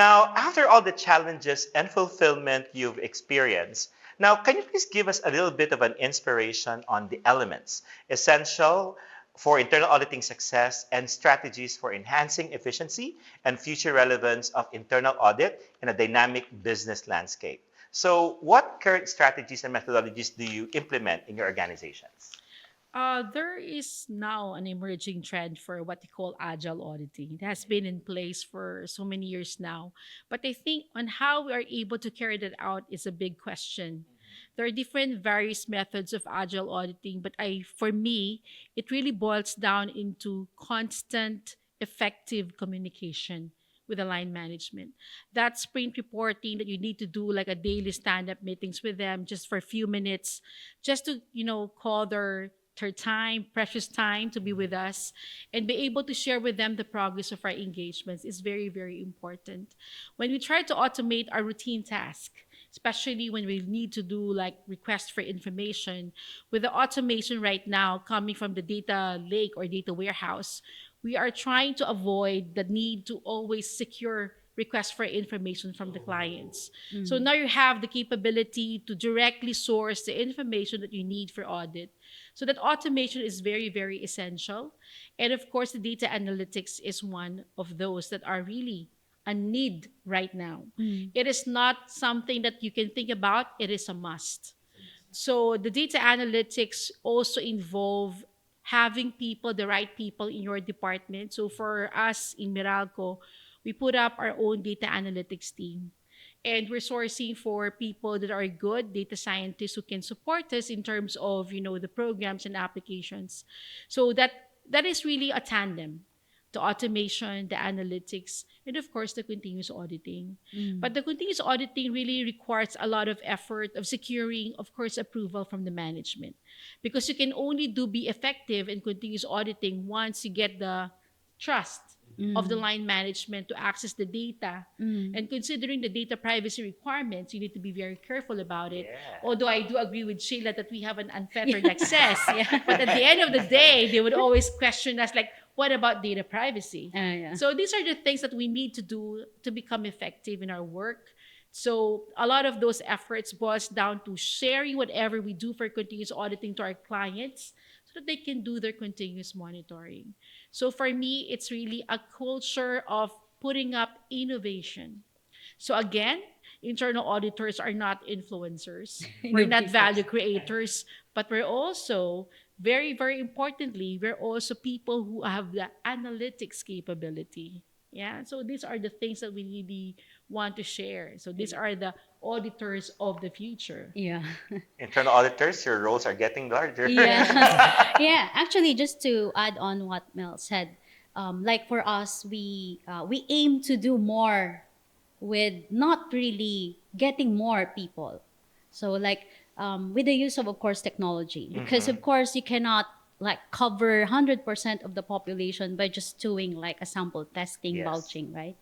Now, after all the challenges and fulfillment you've experienced, now can you please give us a little bit of an inspiration on the elements essential for internal auditing success and strategies for enhancing efficiency and future relevance of internal audit in a dynamic business landscape? So, what current strategies and methodologies do you implement in your organizations? There is now an emerging trend for what they call agile auditing. It has been in place for so many years now. But I think on how we are able to carry that out is a big question. There are different various methods of agile auditing, but for me, it really boils down into constant, effective communication with the line management. That sprint reporting that you need to do like a daily stand-up meetings with them just for a few minutes, just to, call their time, precious time to be with us and be able to share with them the progress of our engagements is very, very important. When we try to automate our routine task, especially when we need to do like requests for information, with the automation right now coming from the data lake or data warehouse, we are trying to avoid the need to always secure requests for information from the clients. So Mm. now you have the capability to directly source the information that you need for audit. So that automation is very, very essential. And of course, the data analytics is one of those that are really a need right now. Mm. It is not something that you can think about, it is a must. So the data analytics also involve having people, the right people in your department. So for us in Meralco, we put up our own data analytics team. And we're sourcing for people that are good data scientists who can support us in terms of, the programs and applications. So that is really a tandem, the automation, the analytics, and of course the continuous auditing. Mm. But the continuous auditing really requires a lot of effort of securing, of course, approval from the management. Because you can only be effective in continuous auditing once you get the trust of the Mm. line management to access the data. Mm. And considering the data privacy requirements, you need to be very careful about it. Yeah. Although I do agree with Sheila that we have an unfettered Yeah. access. Yeah. But at the end of the day, they would always question us like, what about data privacy? Yeah. So these are the things that we need to do to become effective in our work. So a lot of those efforts boils down to sharing whatever we do for continuous auditing to our clients so that they can do their continuous monitoring. So for me, it's really a culture of putting up innovation. So again, internal auditors are not influencers. We're not value Innovators. creators, but we're also very, very importantly, we're also people who have the analytics capability. Yeah. So these are the things that we really want to share. So these are the auditors of the future. Yeah. Internal auditors, your roles are getting larger. Yeah. Yeah. Actually, just to add on what Mel said, like for us, we aim to do more with not really getting more people. So like with the use of course technology, because Mhm. of course you cannot like cover 100% of the population by just doing like a sample testing, Yes. vouching, right?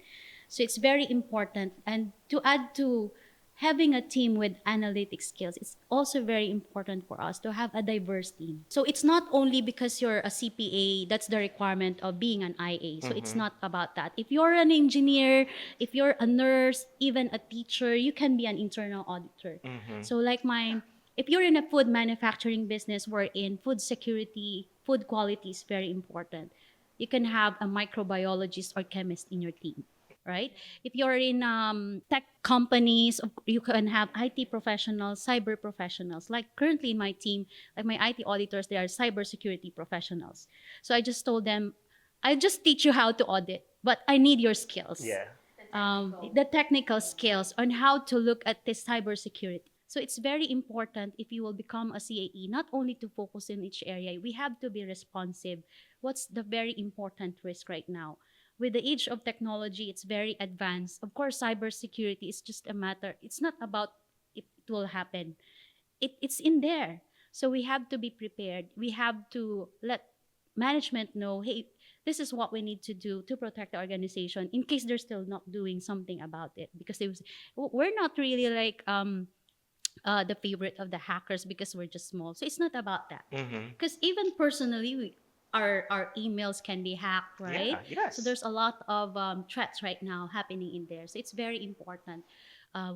So it's very important. And to add to having a team with analytic skills, it's also very important for us to have a diverse team. So it's not only because you're a CPA, that's the requirement of being an IA. So it's Mhm. not about that. If you're an engineer, if you're a nurse, even a teacher, you can be an internal auditor. Mhm. So like if you're in a food manufacturing business wherein food security, food quality is very important, you can have a microbiologist or chemist in your team, right? If you're in tech companies, you can have IT professionals, cyber professionals. Like currently in my team, like my IT auditors, they are cybersecurity professionals. So I just told them, I just teach you how to audit, but I need your skills, Yeah. the technical skills on how to look at this cybersecurity. So it's very important if you will become a CAE, not only to focus in each area, we have to be responsive. What's the very important risk right now? With the age of technology, it's very advanced. Of course, cybersecurity is just a matter, it's not about if it will happen. It's in there. So we have to be prepared. We have to let management know, hey, this is what we need to do to protect the organization in case they're still not doing something about it. Because they was, we're not really like the favorite of the hackers because we're just small. So it's not about that. Mhm. Because even personally, our emails can be hacked, right? Yeah, So yes. there's a lot of threats right now happening in there. So it's very important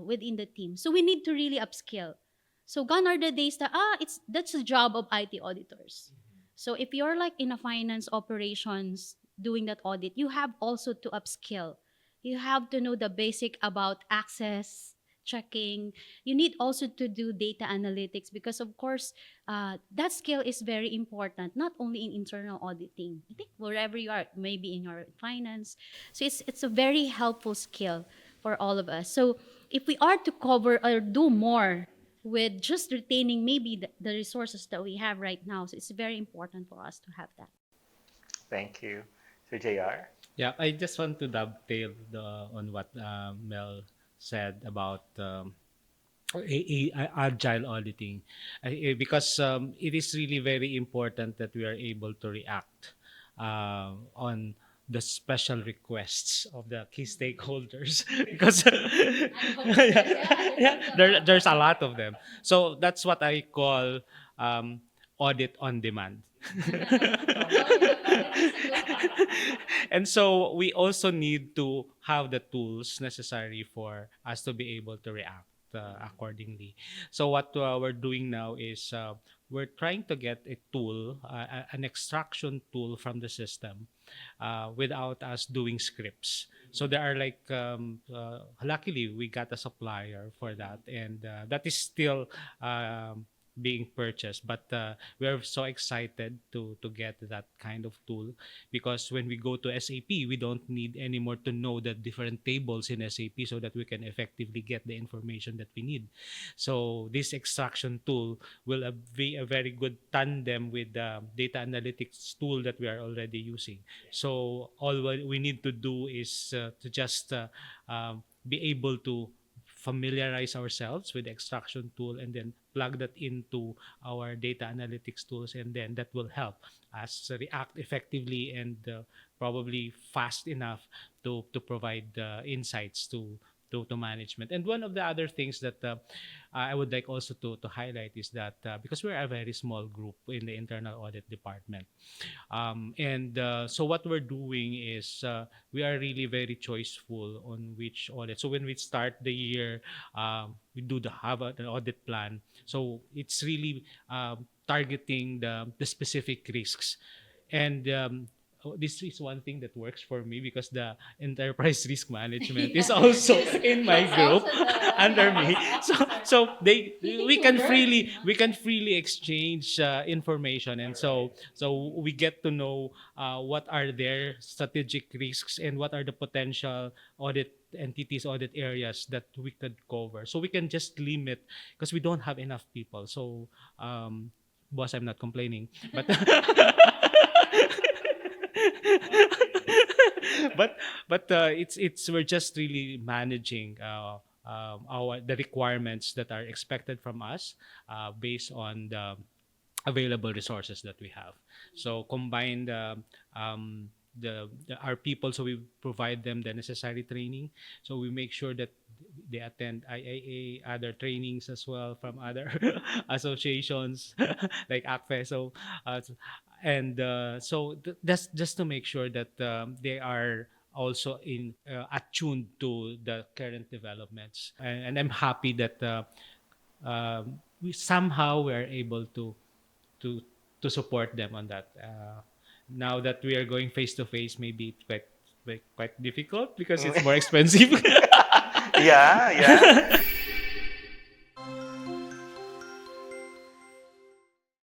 within the team. So we need to really upskill. So gone are the days that it's that's the job of IT auditors. So if you're like in a finance operations doing that audit, you have also to upskill. You have to know the basic about access checking. You need also to do data analytics because of course that skill is very important, not only in internal auditing. I think wherever you are, maybe in your finance. So it's a very helpful skill for all of us. So if we are to cover or do more with just retaining maybe the resources that we have right now, so it's very important for us to have that. Thank you. So, JR? Yeah, I just want to dovetail on what Mel said about agile auditing, because it is really very important that we are able to react on the special requests of the key stakeholders because there's a lot of them. So that's what I call audit on demand. And so we also need to have the tools necessary for us to be able to react accordingly. So what we're doing now is we're trying to get a tool, an extraction tool from the system without us doing scripts. So there are like, luckily we got a supplier for that, and that is still being purchased. But we're so excited to get that kind of tool, because when we go to SAP, we don't need anymore to know the different tables in SAP so that we can effectively get the information that we need. So this extraction tool will be a very good tandem with the data analytics tool that we are already using. So all what we need to do is to just be able to familiarize ourselves with the extraction tool and then plug that into our data analytics tools, and then that will help us react effectively and probably fast enough to provide insights to management. And one of the other things that I would like also to highlight is that because we're a very small group in the internal audit department, and so what we're doing is we are really very choiceful on which audit. So when we start the year, we do have an audit plan. So it's really targeting the specific risks. And this is one thing that works for me because the enterprise risk management is also in my group under me. So we can freely exchange information, and so we get to know what are their strategic risks and what are the potential audit entities, audit areas that we could cover. So we can just limit because we don't have enough people. So boss, I'm not complaining, but but it's we're just really managing our the requirements that are expected from us based on the available resources that we have. So combine our people, so we provide them the necessary training. So we make sure that they attend IIA, other trainings as well from other associations like ACFE. So and so that's just to make sure that they are also in attuned to the current developments, and I'm happy that we somehow were able to to support them on that. Now that we are going face to face, maybe it's quite difficult because it's more expensive. Yeah, yeah.